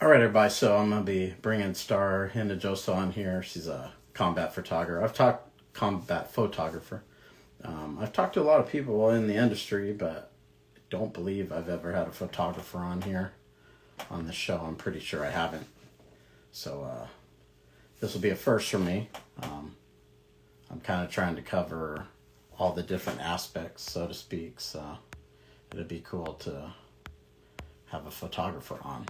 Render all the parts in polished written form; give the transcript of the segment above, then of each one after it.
All right, everybody. So I'm gonna be bringing Star Hinojosa on here. She's a combat photographer. I've talked to a lot of people in the industry, but I don't believe I've ever had a photographer on here on the show. I'm pretty sure I haven't. So this will be a first for me. Um, I'm kind of trying to cover all the different aspects, so to speak. So it'd be cool to have a photographer on.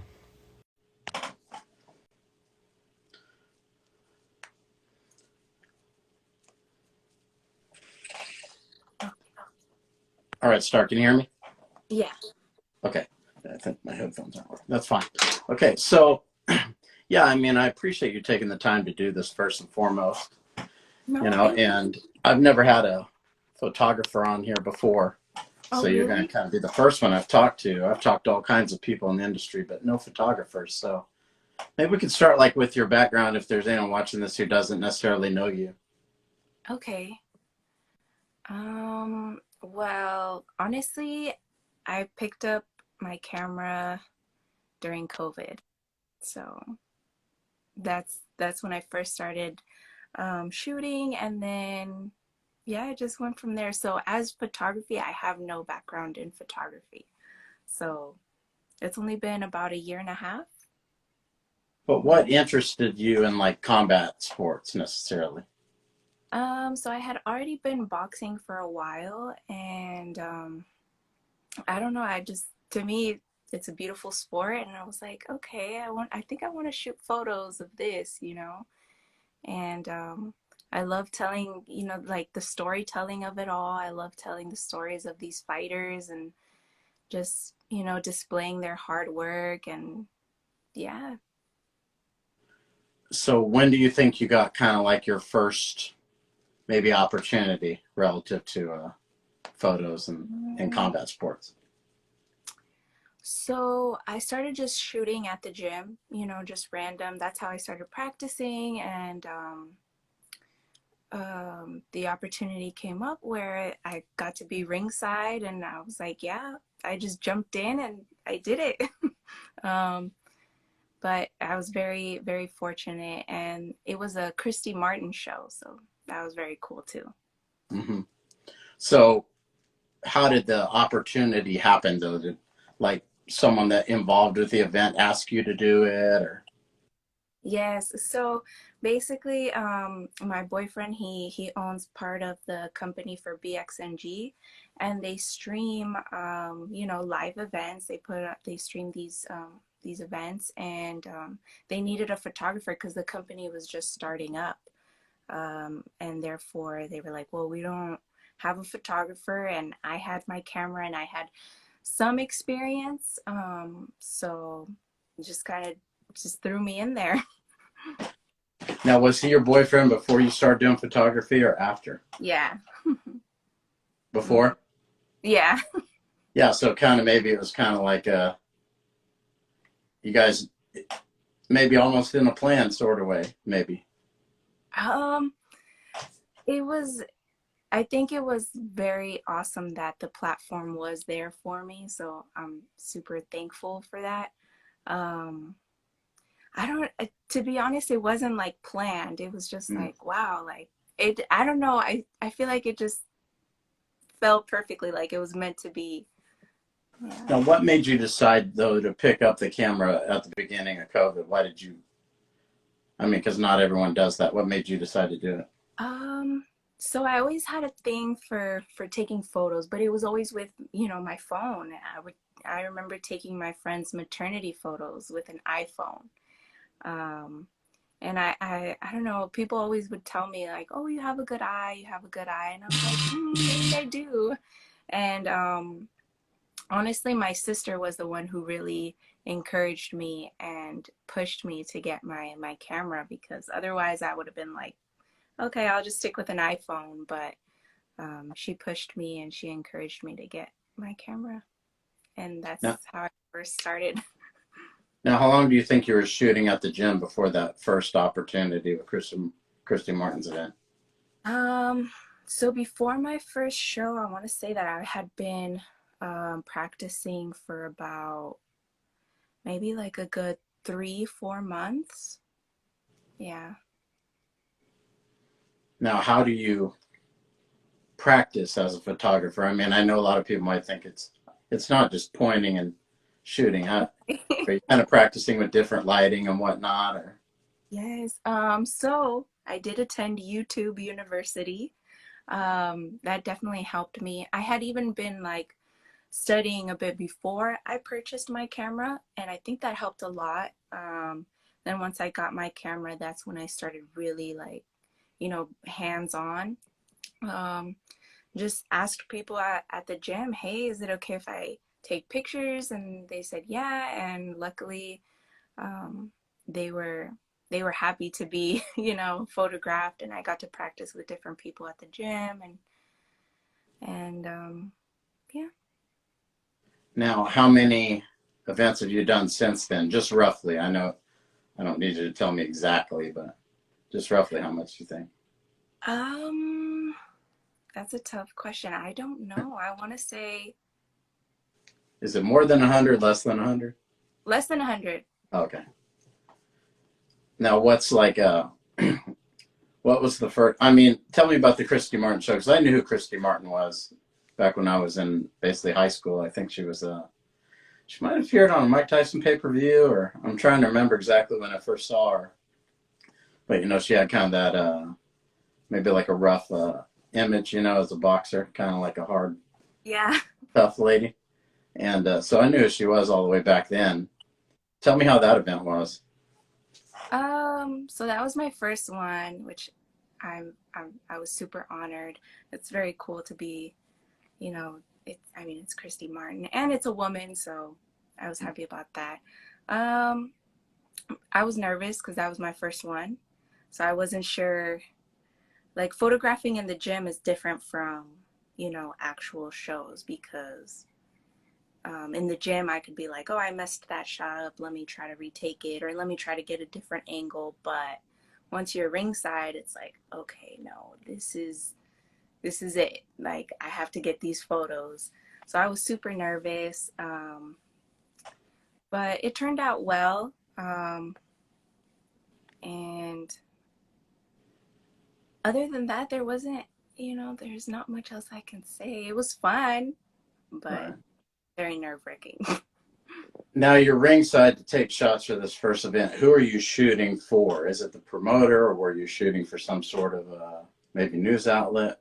All right, Star, can you hear me? Yeah. Okay. I think my headphones aren't working. That's fine. Okay, so yeah, I mean, I appreciate you taking the time to do this first and foremost, No, thank you. and I've never had a photographer on here before. So Oh, you're going to really? kind of be the first one I've talked to. I've talked to all kinds of people in the industry, but no photographers. So maybe we could start like with your background if there's anyone watching this who doesn't necessarily know you. Okay. Well, honestly, I picked up my camera during COVID. So that's when I first started shooting, and then yeah, I just went from there. So as photography, I have no background in photography. So it's only been about a year and a half. But what interested you in like combat sports necessarily? So I had already been boxing for a while, and I don't know. I just, to me, it's a beautiful sport, and I was like, okay, I think I want to shoot photos of this. And I love telling, like the storytelling of it all. I love telling the stories of these fighters and just, displaying their hard work and yeah. So when do you think you got kind of like your first maybe opportunity relative to photos and Mm, combat sports? So I started just shooting at the gym, just random. That's how I started practicing, and the opportunity came up where I got to be ringside, and I was like, yeah, I just jumped in and I did it. um, but I was very, very fortunate, and it was a Christy Martin show, so that was very cool too. Hmm. So how did the opportunity happen though? Did like someone that involved with the event ask you to do it or? Yes, so basically, my boyfriend he owns part of the company for BXNG, and they stream live events. They stream these events, and they needed a photographer because the company was just starting up, and therefore they were like, well, we don't have a photographer, and I had my camera and I had some experience, so just kind of just threw me in there. Now, was he your boyfriend before you started doing photography or after? Yeah. Mhm. Before? Yeah. Yeah, so kind of maybe it was kind of like you guys maybe almost in a plan sort of way, maybe. Um, it was, I think it was very awesome that the platform was there for me. So I'm super thankful for that. Um, I don't, to be honest, it wasn't like planned. It was just Mm. like, wow, like I don't know. I feel like it just felt perfectly like it was meant to be. Yeah. Now, what made you decide though to pick up the camera at the beginning of COVID? Why did you? I mean, because not everyone does that. What made you decide to do it? Um, so I always had a thing for taking photos, but it was always with, my phone. I remember taking my friend's maternity photos with an iPhone. Um, and I don't know, people always would tell me like, "Oh, you have a good eye, you have a good eye." And I was like, "Maybe I do." And honestly, my sister was the one who really encouraged me and pushed me to get my camera, because otherwise I would have been like, okay, I'll just stick with an iPhone. But she pushed me and she encouraged me to get my camera. And Now, that's how I first started. now, how long do you think you were shooting at the gym before that first opportunity with Christy Martin's event? Um, so before my first show, I want to say that I had been practicing for about maybe like a good 3, 4 months. Yeah. Now, how do you practice as a photographer? I mean, I know a lot of people might think it's not just pointing and shooting. How are you kind of practicing with different lighting and whatnot? Or Yes. So I did attend YouTube University. That definitely helped me. I had even been like studying a bit before I purchased my camera, and I think that helped a lot. Then once I got my camera, that's when I started really like, hands on. Um, just asked people at the gym, hey, is it okay if I take pictures? And they said, yeah. And luckily, um, they were they were happy to be, photographed, and I got to practice with different people at the gym, and yeah. now, how many events have you done since then? Just roughly. I know I don't need you to tell me exactly, but just roughly how much you think? Um, that's a tough question. I don't know. I want to say Is it more than 100, less than 100? less than 100. Okay. Now, what's like what was the first? I mean, tell me about the Christy Martin show because I knew who Christy Martin was back when I was in basically high school. I think she might have appeared on a Mike Tyson pay per view, or I'm trying to remember exactly when I first saw her. But she had kind of that maybe like a rough image, as a boxer, kind of like a hard, Yeah. tough lady. And so I knew who she was all the way back then. Tell me how that event was. So that was my first one, which I was super honored. It's very cool to be, it's Christy Martin and it's a woman, so I was happy about that. Um, I was nervous because that was my first one, so I wasn't sure. Like photographing in the gym is different from, actual shows because in the gym I could be like, oh, I messed that shot up, let me try to retake it, or let me try to get a different angle. But once you're ringside, it's like, okay, no, this is it. Like I have to get these photos. So I was super nervous, but it turned out well. And other than that, there wasn't, there's not much else I can say. It was fun, but Right. very nerve-wracking. Now you're ringside to take shots for this first event. Who are you shooting for? Is it the promoter, or were you shooting for some sort of maybe news outlet?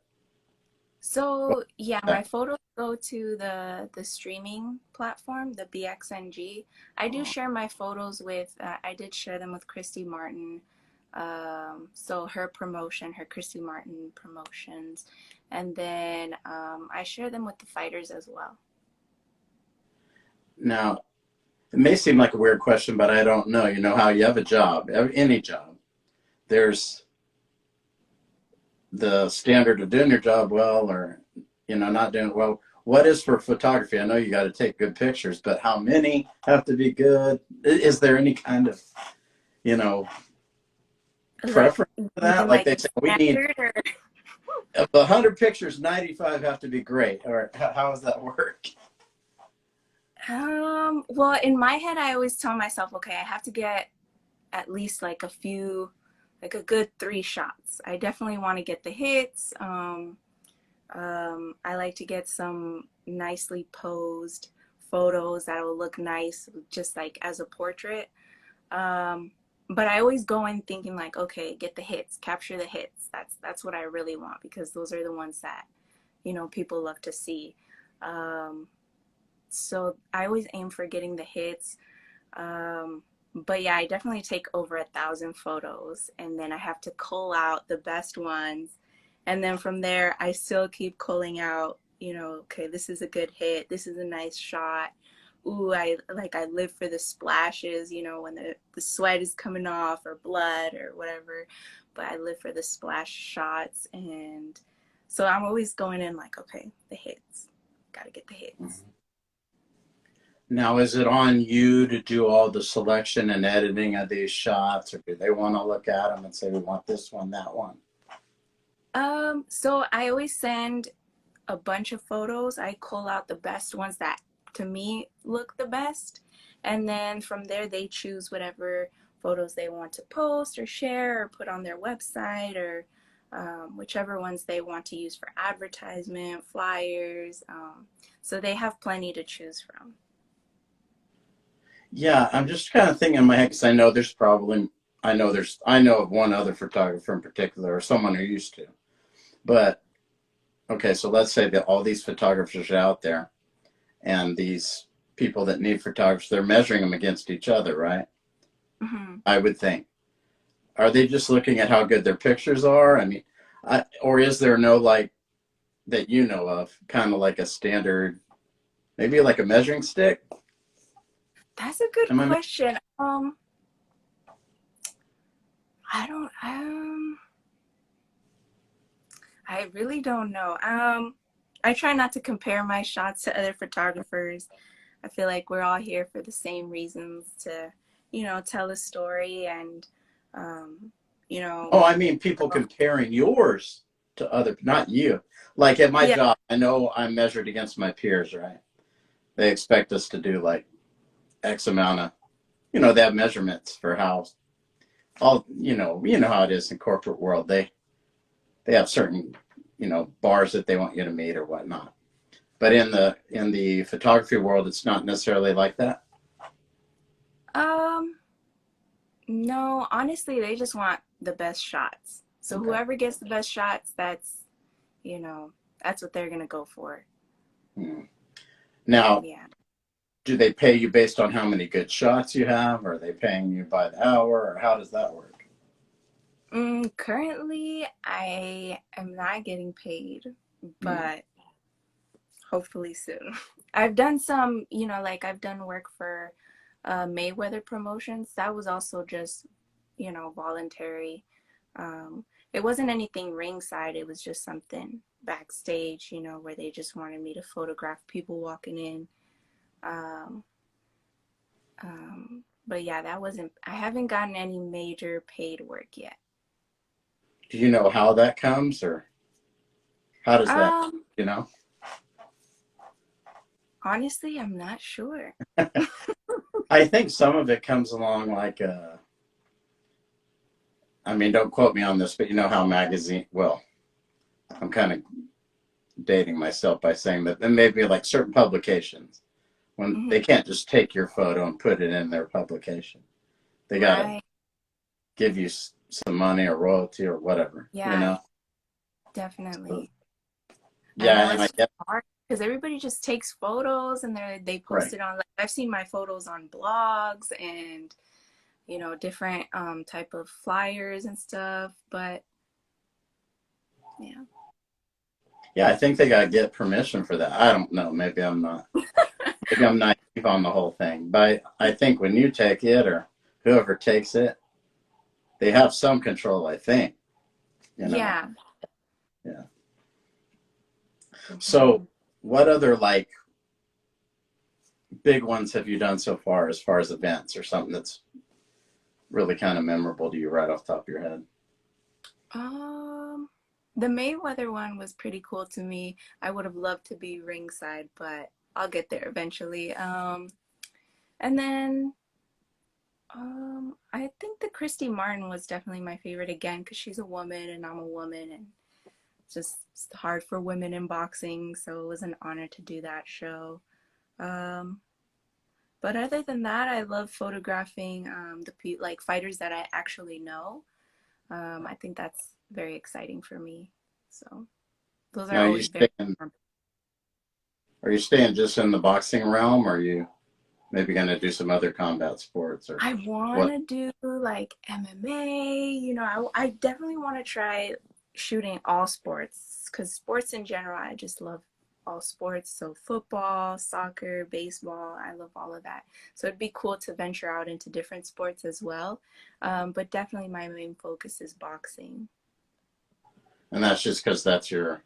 So yeah, my photos go to the streaming platform, the BXNG. I do Oh, share my photos with. I did share them with Christy Martin. So her promotion, her Christy Martin promotions, and then I share them with the fighters as well. now it may seem like a weird question, but I don't know. You know how you have a job, any job. There's the standard of doing your job well, or not doing it well. What is for photography? I know you got to take good pictures, but how many have to be good? Is there any kind of you know Like, preference you for that? mean Like like they a say, we need standard or? of 100 pictures, 95 have to be great. Or how does that work? Well, in my head, I always tell myself, okay, I have to get at least like a few, like a good 3 shots. I definitely want to get the hits. I like to get some nicely posed photos that will look nice, just like as a portrait. Um, but I always go in thinking like, okay, get the hits, capture the hits. That's what I really want because those are the ones that, people love to see. Um, so I always aim for getting the hits. But yeah, I definitely take over 1,000 photos, and then I have to cull out the best ones. And then from there, I still keep culling out, okay, this is a good hit. This is a nice shot. Ooh, I live for the splashes, when the sweat is coming off or blood or whatever. But I live for the splash shots. And so I'm always going in like, okay, the hits. Gotta get the hits. Now, is it on you to do all the selection and editing of these shots, or do they want to look at them and say, we want this one, that one? So I always send a bunch of photos. I call out the best ones that to me look the best. And then from there, they choose whatever photos they want to post or share or put on their website, or whichever ones they want to use for advertisement, flyers. So they have plenty to choose from. Yeah, I'm just kind of thinking in my head because I know there's probably, I know of one other photographer in particular, or someone who used to. But okay, so let's say that all these photographers are out there, and these people that need photographers, they're measuring them against each other, right? Hmm. I would think. Are they just looking at how good their pictures are? I mean, or is there no like that you know of, kind of like a standard, maybe like a measuring stick? That's a good Am I? question. I don't. I really don't know. I try not to compare my shots to other photographers. I feel like we're all here for the same reasons to, tell a story and, um, you know, Oh, I mean, people comparing yours to other, not you. Like at my yeah, job, I know I'm measured against my peers, right? They expect us to do like X amount of, they have measurements for how all, you know how it is in corporate world. They have certain, bars that they want you to meet or whatnot. But in the photography world, it's not necessarily like that. um, no, honestly, they just want the best shots. So Okay. whoever gets the best shots, you know, that's what they're gonna go for. Hmm. Now, Yeah. do they pay you based on how many good shots you have? Or are they paying you by the hour? Or how does that work? Currently, I am not getting paid, Hmm. but hopefully soon. I've done some, like I've done work for Mayweather Promotions. That was also just, voluntary. Um, it wasn't anything ringside. It was just something backstage, where they just wanted me to photograph people walking in. Um, but yeah, that wasn't, I haven't gotten any major paid work yet. Do you know how that comes, or how does that, Um, you know? Honestly, I'm not sure. I think some of it comes along like, I mean, don't quote me on this, but you know how well, I'm kind of dating myself by saying that then maybe like certain publications, when they Hmm. can't just take your photo and put it in their publication, they got to Right. give you some money or royalty or whatever, you Yeah, know? So, definitely. I know yeah, and I it's get hard because everybody just takes photos and they post right. it on. Like, I've seen my photos on blogs and different type of flyers and stuff. But yeah, Yeah, I think they got to get permission for that. I don't know. Maybe I'm naive on the whole thing, but I think when you take it or whoever takes it, they have some control. I think, you know. yeah. Yeah. So, Hmm. what other like big ones have you done so far as events or something that's really kind of memorable to you right off the top of your head? Um, the Mayweather one was pretty cool to me. I would have loved to be ringside, but I'll get there eventually. And then I think the Christy Martin was definitely my favorite again because she's a woman and I'm a woman, and it's hard for women in boxing, so it was an honor to do that show. Um, but other than that, I love photographing like fighters that I actually know. I think that's very exciting for me. So those are Now, always very. are you staying just in the boxing realm, or are you maybe going to do some other combat sports or I want what? to do like MMA. I definitely want to try shooting all sports because sports in general, I just love all sports. So football, soccer, baseball, I love all of that. So it'd be cool to venture out into different sports as well. But definitely my main focus is boxing. And that's just because that's your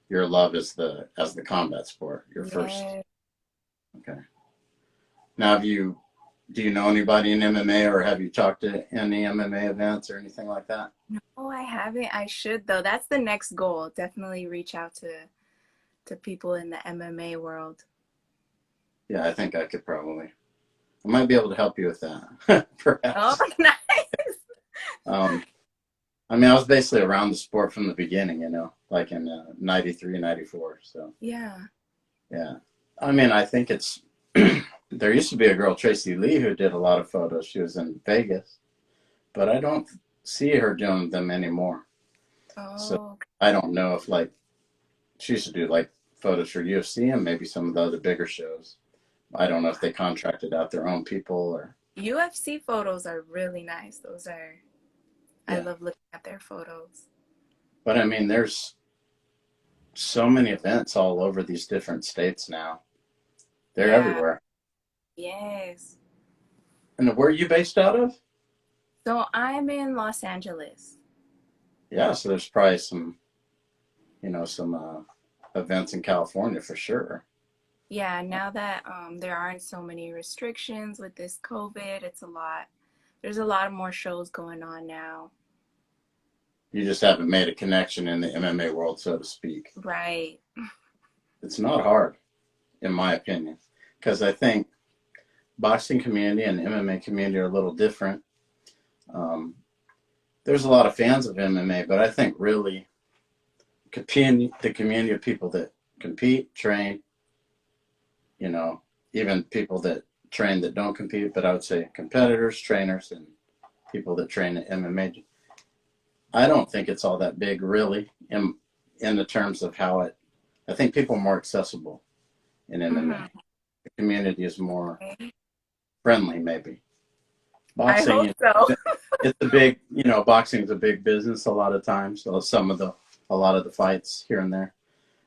love as the combat sport, your first. Yeah. Okay. Now, do you know anybody in MMA, or have you talked to any MMA events or anything like that? No, I haven't. I should though. That's the next goal. Definitely reach out to people in the MMA world. Yeah, I think I could probably. I might be able to help you with that, Oh, perhaps. nice. Um, I mean, I was basically around the sport from the beginning, like in 93, 94. So, Yeah. yeah. I mean, I think it's, there used to be a girl, Tracy Lee, who did a lot of photos. She was in Vegas, but I don't see her doing them anymore. So Oh, I don't know if, like, she used to do, like, photos for UFC and maybe some of the other bigger shows. I don't know if they contracted out their own people or, UFC photos are really nice. I yeah. love looking at their photos. But I mean, there's so many events all over these different states now. They're Yeah, everywhere. yes. And where are you based out of? So I'm in Los Angeles. Yeah, so there's probably some events in California for sure. Yeah, now that there aren't so many restrictions with this COVID, it's a lot. There's a lot more shows going on now. You just haven't made a connection in the MMA world, so to speak. Right. It's not hard, in my opinion, because I think boxing community and MMA community are a little different. Um, there's a lot of fans of MMA, but I think really the community of people that compete, train, you know, even people that train that don't compete, but I would say competitors, trainers, and people that train at MMA. I don't think it's all that big, really, in the terms of how it. I think people are more accessible in MMA. Hmm. The community is more friendly, maybe. I Boxing, hope so. it's a big, boxing is a big business a lot of times. So a lot of the fights here and there,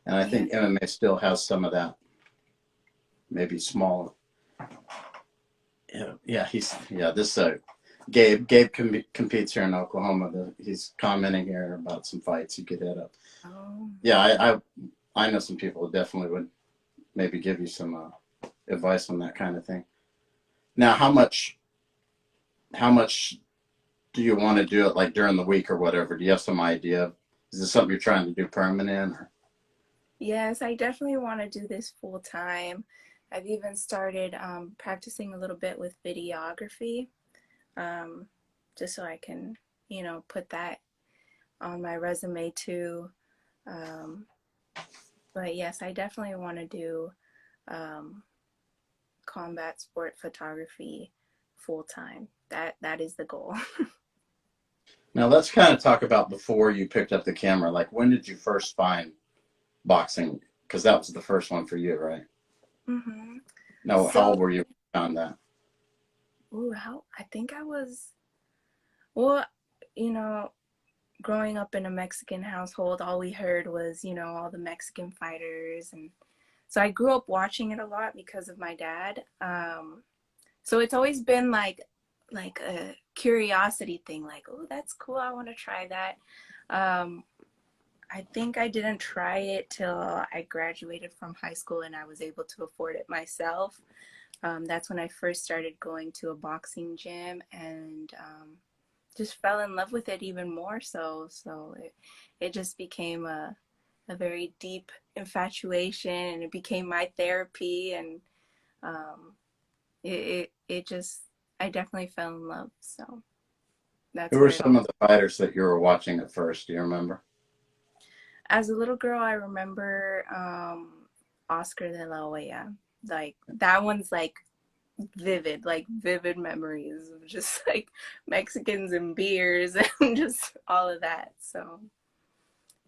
and I Yeah. think MMA still has some of that, maybe smaller. Yeah. This Gabe competes here in Oklahoma. He's commenting here about some fights he could hit up. Oh. Yeah, I know some people who definitely would maybe give you some advice on that kind of thing. Now, how much do you want to do it, like during the week or whatever? Do you have some idea? Is this something you're trying to do permanent or? Yes, I definitely want to do this full time. I've even started practicing a little bit with videography, um, just so I can, put that on my resume too. Um, but yes, I definitely want to do um, combat sport photography full time. That is the goal. Now let's kind of talk about before you picked up the camera. Like, when did you first find boxing? Because that was the first one for you, right? Hmm. No, how So, old were you when you found that? ooh, how I think I was, well, you know, growing up in a Mexican household, all we heard was, all the Mexican fighters. And so I grew up watching it a lot because of my dad. So it's always been like a curiosity thing, like, oh, that's cool. I want to try that. Um, I think I didn't try it till I graduated from high school and I was able to afford it myself. That's when I first started going to a boxing gym and just fell in love with it even more so. So it just became a very deep infatuation and it became my therapy and um, it just, I definitely fell in love. So Who that's were where it some all. of the fighters that you were watching at first? Do you remember? As a little girl, I remember Oscar de la Hoya. Like that one's like vivid memories of just like Mexicans and beers and just all of that. So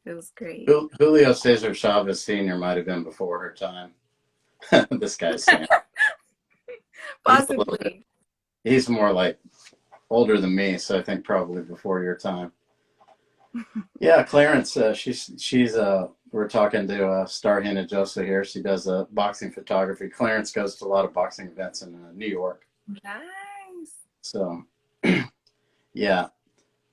it was great. Julio Cesar Chavez Sr. might have been before her time. This guy's saying he's a little bit. Possibly. He's more like older than me, so I think probably before your time. Yeah, Clarence. She's. We're talking to Star Hinojosa here. She does boxing photography. Clarence goes to a lot of boxing events in New York. Nice. So yeah,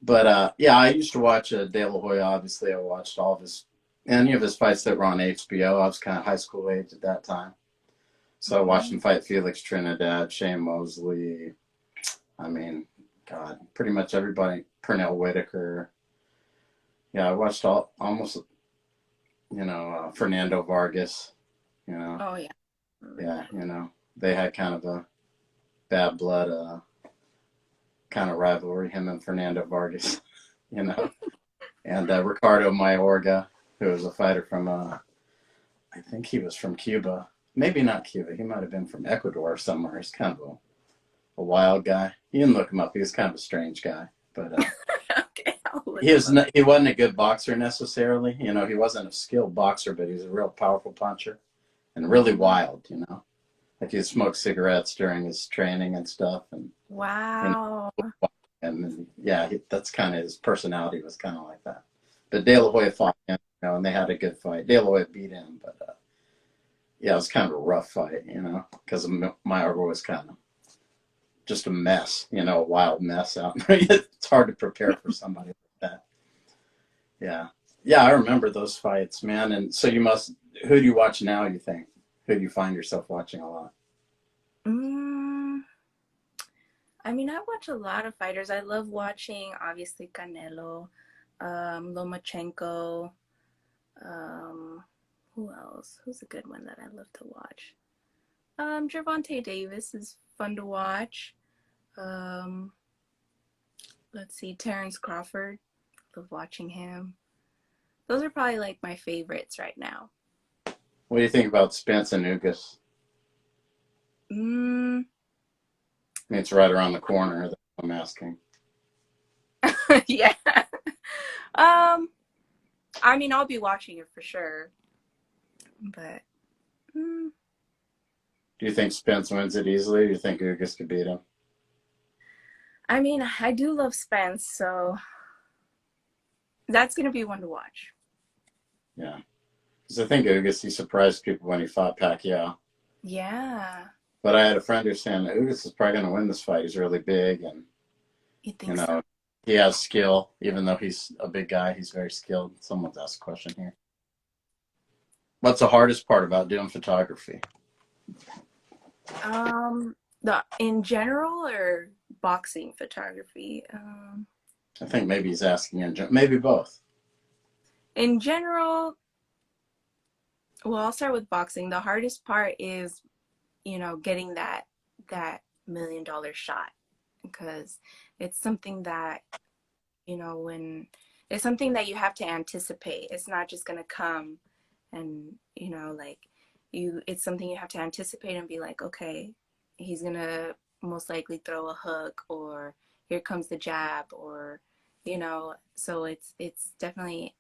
but yeah, I used to watch De La Hoya. Obviously, I watched any of his fights that were on HBO. I was kind of high school age at that time, so I watched Hmm. him fight Felix Trinidad, Shane Mosley. I mean, God, pretty much everybody. Pernell Whitaker. Yeah, I watched almost Fernando Vargas. You know, Oh yeah. yeah, They had kind of a bad blood kind of rivalry, him and Fernando Vargas, you know. And Ricardo Mayorga, who was a fighter from, I think he was from Cuba. Maybe not Cuba. He might have been from Ecuador or somewhere. He's kind of a wild guy. You can look him up. He was kind of a strange guy. But Okay, I'll look him up. he wasn't a good boxer necessarily. You know, he wasn't a skilled boxer, but he was a real powerful puncher and really wild, you know. Like he smoked cigarettes during his training and stuff. And, you Wow. know, and yeah, that's kind of his personality was kind of like that. But De La Hoya fought him, you know, and they had a good fight. De La Hoya beat him, but yeah, it was kind of a rough fight, you know, because Mayorga was kind of just a mess, you know, a wild mess out there. It's hard to prepare for somebody like that. Yeah. Yeah, I remember those fights, man. And so who do you watch now, you think? Who do you find yourself watching a lot? Mm, I mean, I watch a lot of fighters. I love watching, obviously, Canelo, Lomachenko. Um, who else? Who's a good one that I love to watch? Gervonta Davis is fun to watch. Um, let's see, Terrence Crawford. Love watching him. Those are probably like my favorites right now. What do you think about Spence and Ugas? Mm, I mean, it's right around the corner. That I'm asking. yeah. Um, I mean, I'll be watching it for sure, but mm, Do you think Spence wins it easily? Or do you think Ugas could beat him? I mean, I do love Spence, so that's gonna be one to watch. Yeah. Because I think Ugas, he surprised people when he fought Pacquiao. Yeah, But I had a friend who's saying that Ugas is probably going to win this fight. He's really big, and you you think so? know he has skill. Even though he's a big guy, he's very skilled. Someone's asked a question here. What's the hardest part about doing photography? The in general or boxing photography? I think maybe he's asking maybe both. In general, well, I'll start with boxing. The hardest part is, getting that $1 million shot because it's something that, when it's something that you have to anticipate. It's not just gonna come and, like it's something you have to anticipate and be like, okay, he's gonna most likely throw a hook or here comes the jab or, so it's definitely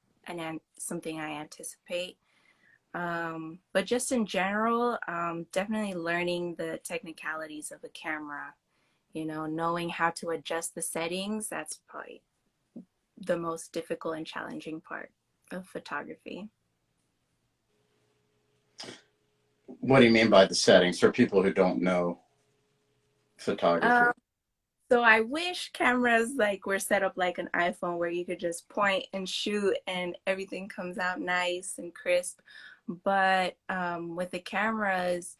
something I anticipate. But just in general, definitely learning the technicalities of a camera, knowing how to adjust the settings, that's probably the most difficult and challenging part of photography. What do you mean by the settings for people who don't know Um, photography? so I wish cameras like were set up like an iPhone where you could just point and shoot and everything comes out nice and crisp. But with the cameras,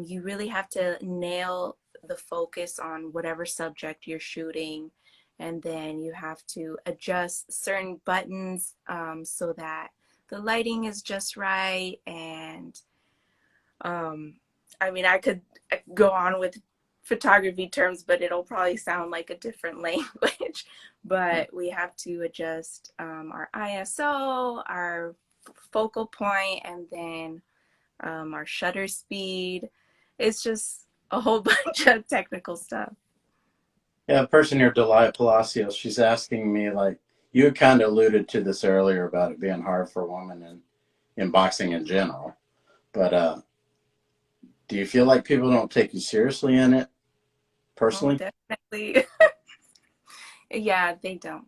you really have to nail the focus on whatever subject you're shooting. And then you have to adjust certain buttons so that the lighting is just right. And um, I mean, I could go on with photography terms, but it'll probably sound like a different language. But we have to adjust our ISO, our focal point, and then our shutter speed. It's just a whole bunch of technical stuff. Yeah, a person here, Delia Palacios, she's asking me like you kind of alluded to this earlier about it being hard for a woman in boxing in general. But do you feel like people don't take you seriously in it Oh, personally? definitely. Yeah, they don't.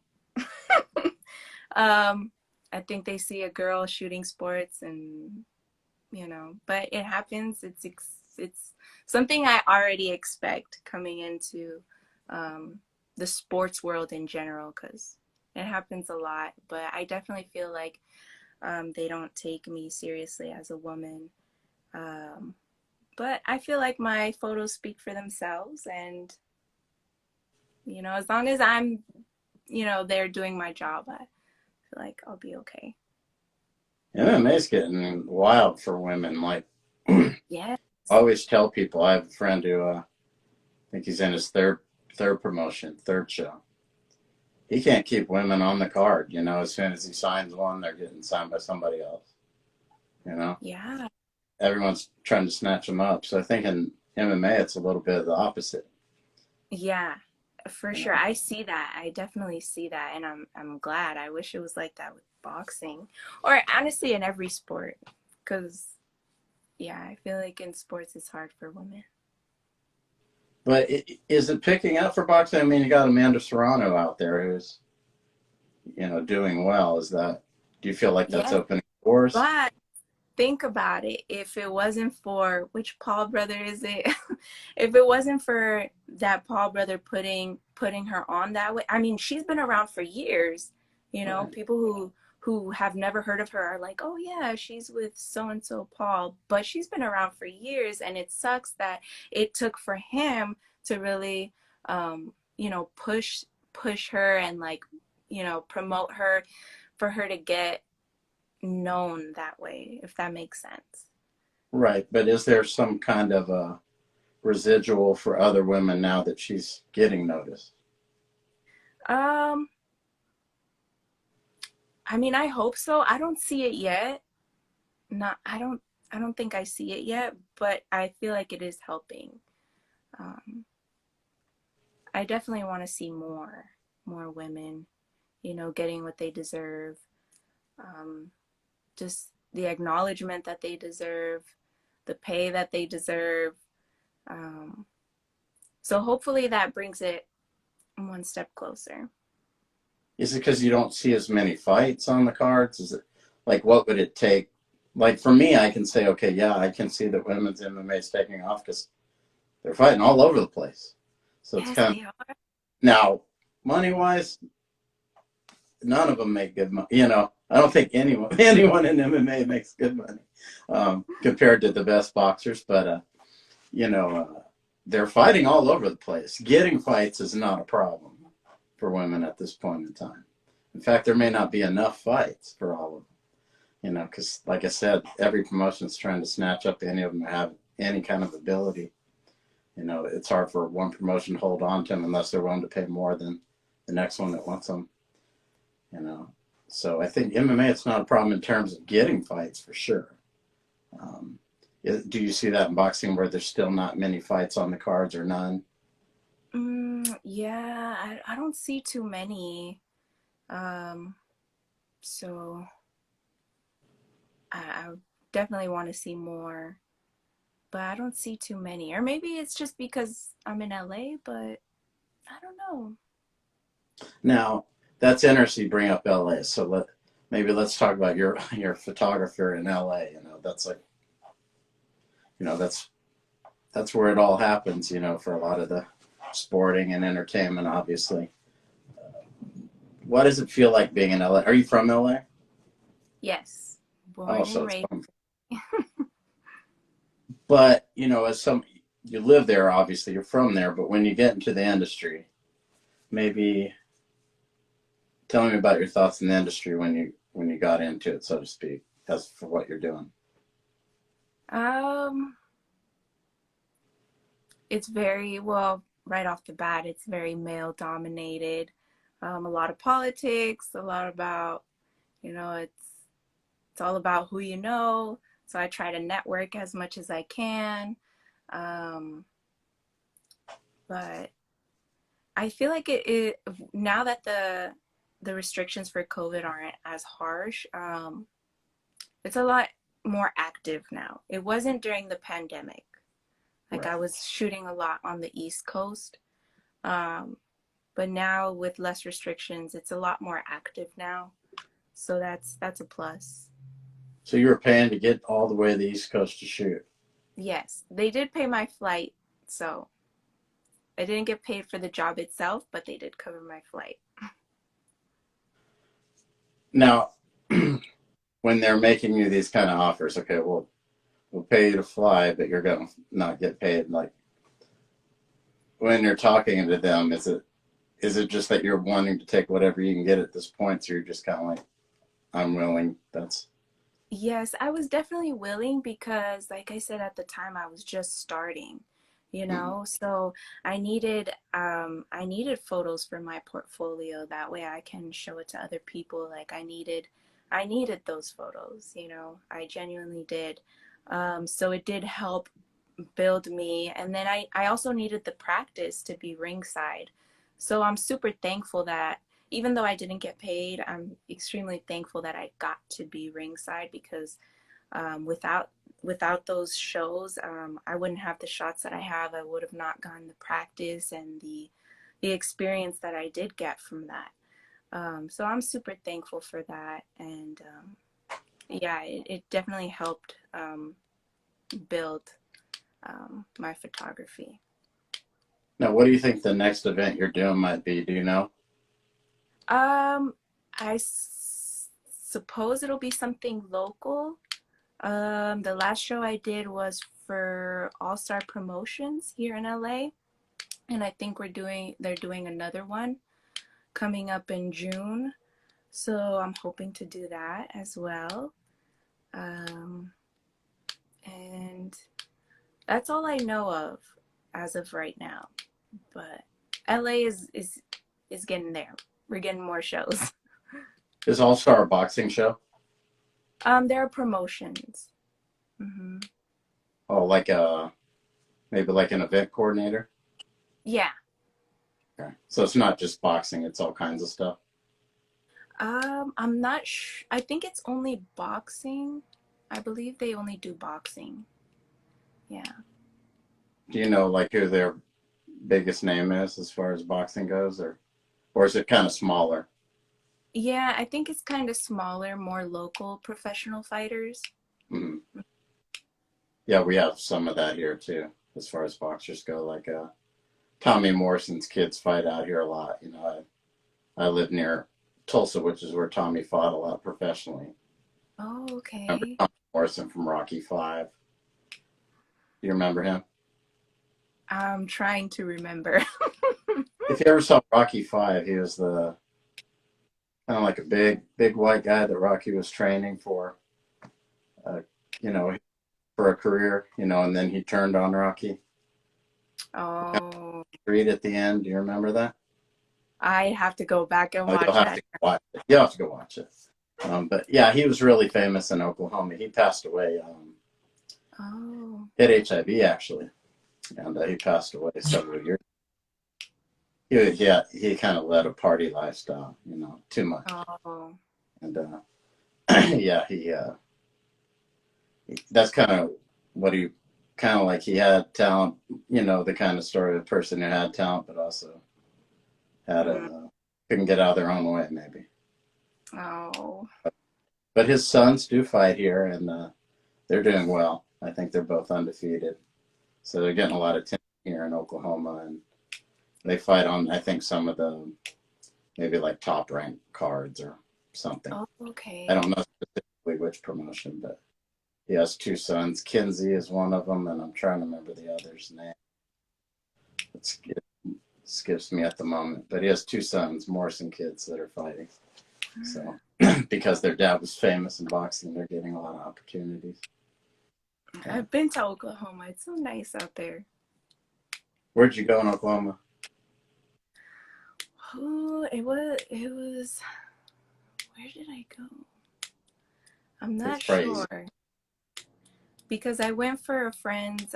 um, I think they see a girl shooting sports and, but it happens. It's something I already expect coming into um, the sports world in general because it happens a lot. But I definitely feel like they don't take me seriously as a woman. Um, but I feel like my photos speak for themselves, and as long as I'm, there doing my job, I feel like I'll be okay. And MMA's getting wild for women. Like Yeah. I always tell people, I have a friend who I think he's in his third promotion, third show. He can't keep women on the card. As soon as he signs one, they're getting signed by somebody else. You know, Yeah. everyone's trying to snatch them up. So I think in MMA, it's a little bit of the opposite. Yeah, for You sure. know, I see that. I definitely see that, and I'm glad. I wish it was like that with boxing, or honestly in every sport, because yeah, I feel like in sports it's hard for women. but is it picking up for boxing? I mean, you got Amanda Serrano out there who's doing well. Do you feel like that's Yes, opening doors? but think about it. If it wasn't for which Paul brother is it? If it wasn't for that Paul brother putting her on that way, I mean, she's been around for years. Right. People who have never heard of her are like, oh yeah, she's with so and so Paul, but she's been around for years, and it sucks that it took for him to really, push her and like, promote her for her to get known that way, if that makes sense. Right. But is there some kind of a residual for other women now that she's getting noticed? Um, I mean, I hope so. I don't see it yet. Not, I don't think I see it yet, but I feel like it is helping. Um, I definitely want to see more women, getting what they deserve. Um, just the acknowledgement that they deserve, the pay that they deserve. Um, so hopefully that brings it one step closer. Is it because you don't see as many fights on the cards? Is it like what would it take? Like for me, I can say, okay, yeah, I can see that women's MMA is taking off because they're fighting all over the place. So it's Yes, kind of they are. now money wise, none of them make good money. I don't think anyone in MMA makes good money compared to the best boxers. But you know, they're fighting all over the place. Getting fights is not a problem for women at this point in time. In fact, there may not be enough fights for all of them. Because like I said, every promotion is trying to snatch up any of them that have any kind of ability. It's hard for one promotion to hold on to them unless they're willing to pay more than the next one that wants them. you know. So I think MMA, it's not a problem in terms of getting fights for sure. Um, do you see that in boxing where there's still not many fights on the cards or none? Yeah, I don't see too many. Um, so I definitely want to see more, but I don't see too many. Or maybe it's just because I'm in LA, but I don't know. Now, that's interesting you bring up LA. So maybe let's talk about your photographer in LA. That's like, that's where it all happens, for a lot of the sporting and entertainment, obviously. What does it feel like being in LA? Are you from LA? Yes, Oh, born so and it's raised. fun. But, you live there, obviously, you're from there, but when you get into the industry, maybe tell me about your thoughts in the industry when you got into it, so to speak, as for what you're doing. Um, it's very well, right off the bat, it's very male dominated. A lot of politics, a lot about, it's all about who you know. So I try to network as much as I can. Um, but I feel like it now that the restrictions for COVID aren't as harsh, it's a lot more active now. It wasn't during the pandemic. Like I Right. was shooting a lot on the East Coast. Um, but now with less restrictions, it's a lot more active now. So that's a plus. So you were paying to get all the way to the East Coast to shoot. Yes, they did pay my flight, so I didn't get paid for the job itself, but they did cover my flight. Now, when they're making you these kind of offers, okay, we'll pay you to fly, but you're going to not get paid. Like when you're talking to them, is it just that you're wanting to take whatever you can get at this point? So you're just kind of like, I'm willing. That's Yes, I was definitely willing because, like I said at the time, I was just starting, you Mm. know. So I needed photos for my portfolio. That way, I can show it to other people. Like I needed those photos, you know. I genuinely did. So it did help build me, and then I also needed the practice to be ringside. So I'm super thankful that even though I didn't get paid, I'm extremely thankful that I got to be ringside because without those shows, I wouldn't have the shots that I have. I would have not gotten the practice and the experience that I did get from that. So I'm super thankful for that, and yeah, it definitely helped build my photography. Now, what do you think the next event you're doing might be? Do you know? Um, suppose it'll be something local. The last show I did was for All Star Promotions here in LA, and I think they're doing another one coming up in June. So I'm hoping to do that as well. Um, and that's all I know of as of right now. But LA is getting there. We're getting more shows. Is All Star a boxing show? There are promotions. Hmm. Oh, like a maybe like an event coordinator. Yeah. Okay, so it's not just boxing; it's all kinds of stuff. I'm not sure. I think it's only boxing. I believe they only do boxing. Yeah. Do you know like who their biggest name is as far as boxing goes, or is it kind of smaller? Yeah, I think it's kind of smaller, more local professional fighters. Mm. Yeah, we have some of that here too, as far as boxers go. Like Tommy Morrison's kids fight out here a lot. You know, I live near Tulsa, which is where Tommy fought a lot professionally. Oh, Remember okay. Tommy Morrison from Rocky Five? Do you remember him? I'm trying to remember. If you ever saw Rocky Five, he was the kind of like a big white guy that Rocky was training for, uh, you know, for a career, you know, and then he turned on Rocky. Oh, Read at the end. Do you remember that? I have to go back and Oh, you'll watch have that. to watch it. You'll have to go watch it. But yeah, he was really famous in Oklahoma. He passed away. Oh. Had HIV actually, and he passed away several years. He kind of led a party lifestyle, you know, too much, Oh. and yeah, that's kind of what he kind of like. He had talent, you know, the kind of story of a person who had talent, but also had Mm. a couldn't get out of their own way, maybe. Oh. But his sons do fight here, and they're doing well. I think they're both undefeated, so they're getting a lot of attention here in Oklahoma, and they fight on I think some of the maybe like top ranked cards or something. Oh, I don't okay. know specifically which promotion, but he has two sons. Kinsey is one of them, and I'm trying to remember the other's name. It skips me at the moment, but he has two sons, Morrison kids, that are fighting. So because their dad was famous in boxing, they're getting a lot of opportunities. Yeah. I've been to Oklahoma. It's so nice out there. Where'd you go in Oklahoma? Oh, it was where did I go? I'm It's not crazy. sure because I went for a friend's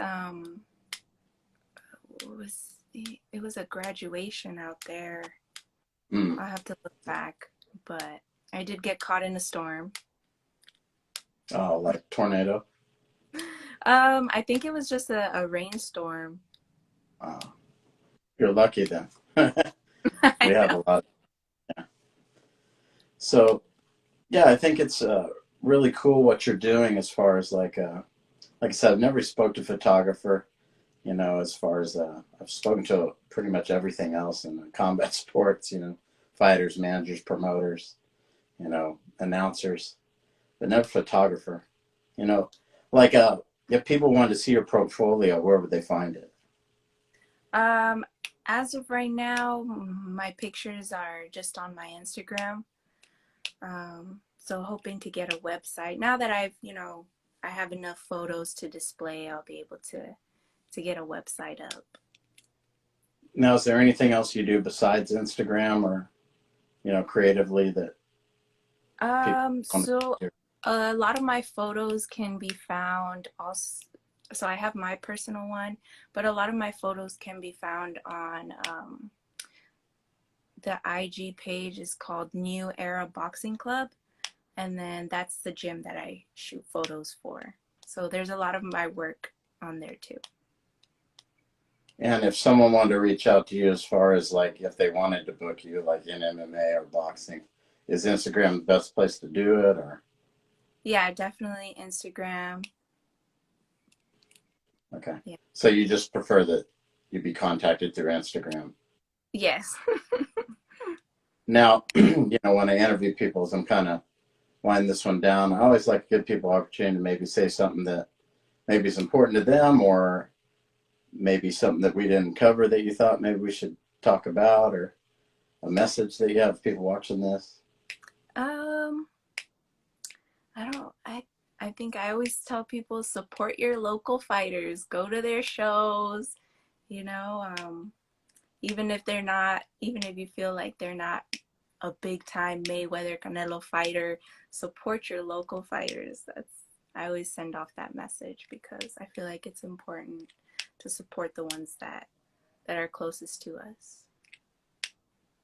it was a graduation out there. Mm. I'll have to look back, but I did get caught in a storm. Oh, like tornado. I think it was just a rainstorm. Oh, you're lucky then. We I have know. a lot. Yeah. So yeah, I think it's really cool what you're doing as far as like I said, I've never spoke to a photographer. You know, as far as I've spoken to pretty much everything else in combat sports. You know, fighters, managers, promoters. You know, announcers, but never photographer. You know, like if people wanted to see your portfolio, where would they find it? Um, as of right now, my pictures are just on my Instagram. So hoping to get a website. Now that I have enough photos to display, I'll be able to get a website up. Now, is there anything else you do besides Instagram or, creatively that people want So to do? a lot of my photos can be found also. So I have my personal one, but a lot of my photos can be found on the IG page is called New Era Boxing Club. And then that's the gym that I shoot photos for. So there's a lot of my work on there too. And if someone wanted to reach out to you as far as like if they wanted to book you like in MMA or boxing, is Instagram the best place to do it or? Yeah, definitely Instagram. Okay. Yeah. So you just prefer that you be contacted through Instagram. Yes. Now, when I interview people, as I'm kind of winding this one down, I always like to give people opportunity to maybe say something that maybe is important to them or maybe something that we didn't cover that you thought maybe we should talk about or a message that you have for people watching this. um, I don't I think I always tell people support your local fighters. Go to their shows, you know, even if they're not, even if you feel like they're not a big time Mayweather Canelo fighter, support your local fighters. I always send off that message because I feel like it's important to support the ones that are closest to us.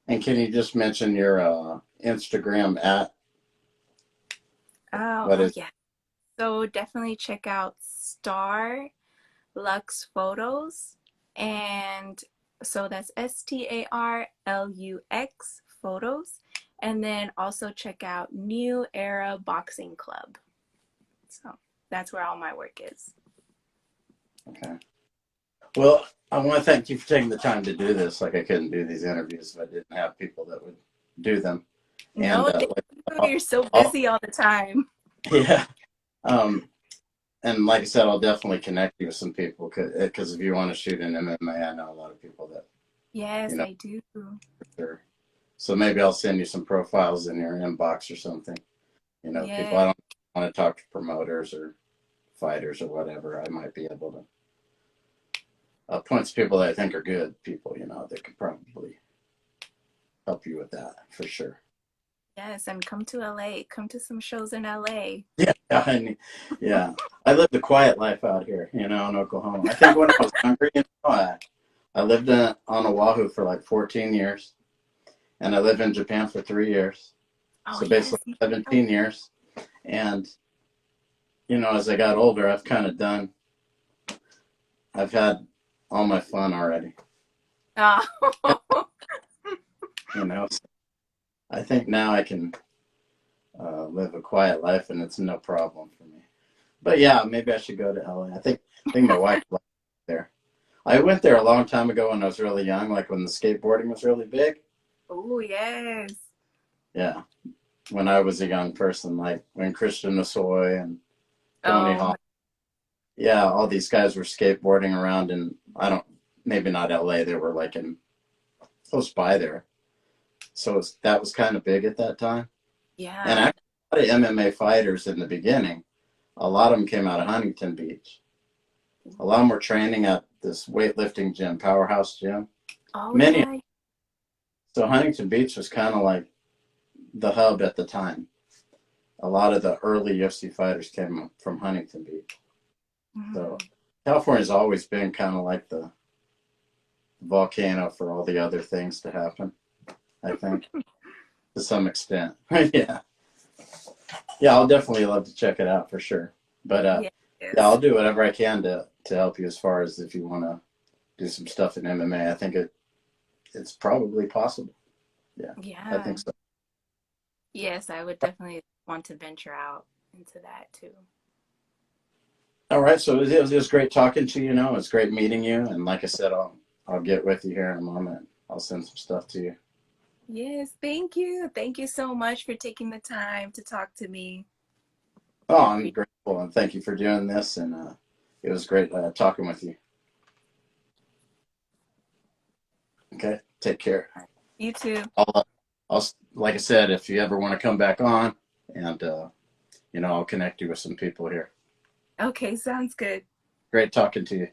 And can you just mention your Instagram at Oh, what oh is? yeah. So definitely check out Star Lux Photos, and so that's StarLux Photos, and then also check out New Era Boxing Club. So that's where all my work is. Okay. Well, I want to thank you for taking the time to do this. Like I couldn't do these interviews if I didn't have people that would do them. And No, thank like, you. You're so I'll, busy all the time. yeah. Um, and like I said, I'll definitely connect you with some people because if you want to shoot in MMA, I know a lot of people that Yes, you know I do. for sure. So maybe I'll send you some profiles in your inbox or something. People I Yeah. don't want to talk to promoters or fighters or whatever. I might be able to point to people that I think are good people. That could probably help you with that for sure. Yes, and come to LA. Come to some shows in LA. Yeah, yeah. I lived a quiet life out here, in Oklahoma. I think when I was younger, I lived on Oahu for like 14 years, and I lived in Japan for 3 years. Oh So basically yes. 17 years. And, as I got older, I've had all my fun already. Oh. So I think now I can live a quiet life and it's no problem for me. But yeah, maybe I should go to LA. I think my wife likes it there. I went there a long time ago when I was really young, like when the skateboarding was really big. Oh yes. Yeah, when I was a young person, like when Christian Nasoy and Tony Oh Hawk. Yeah, all these guys were skateboarding around, and maybe not LA. They were like in close by there. So that was kind of big at that time. And yeah. actually, a lot of MMA fighters in the beginning, a lot of them came out of Huntington Beach. A lot of them were training at this weightlifting gym, Powerhouse Gym. Oh Many. yeah. So Huntington Beach was kind of like the hub at the time. A lot of the early UFC fighters came from Huntington Beach. So Mhm. California's always been kind of like the volcano for all the other things to happen, I think, to some extent. Yeah. Yeah, I'll definitely love to check it out for sure. But yeah, Yes. I'll do whatever I can to help you as far as if you want to do some stuff in MMA. I think it's probably possible. Yeah, I Yeah. think so. Yes, I would definitely want to venture out into that too. All right, so it was great talking to you. It's great meeting you, and like I said, I'll get with you here in a moment. I'll send some stuff to you. Yes, thank you. Thank you so much for taking the time to talk to me. Oh, I I'm appreciate grateful, and thank you for doing this. And it was great talking with you. Okay, take care. it. You too. I'll, like I said, if you ever want to come back on and I'll connect you with some people here. Okay, sounds good. Great talking to you.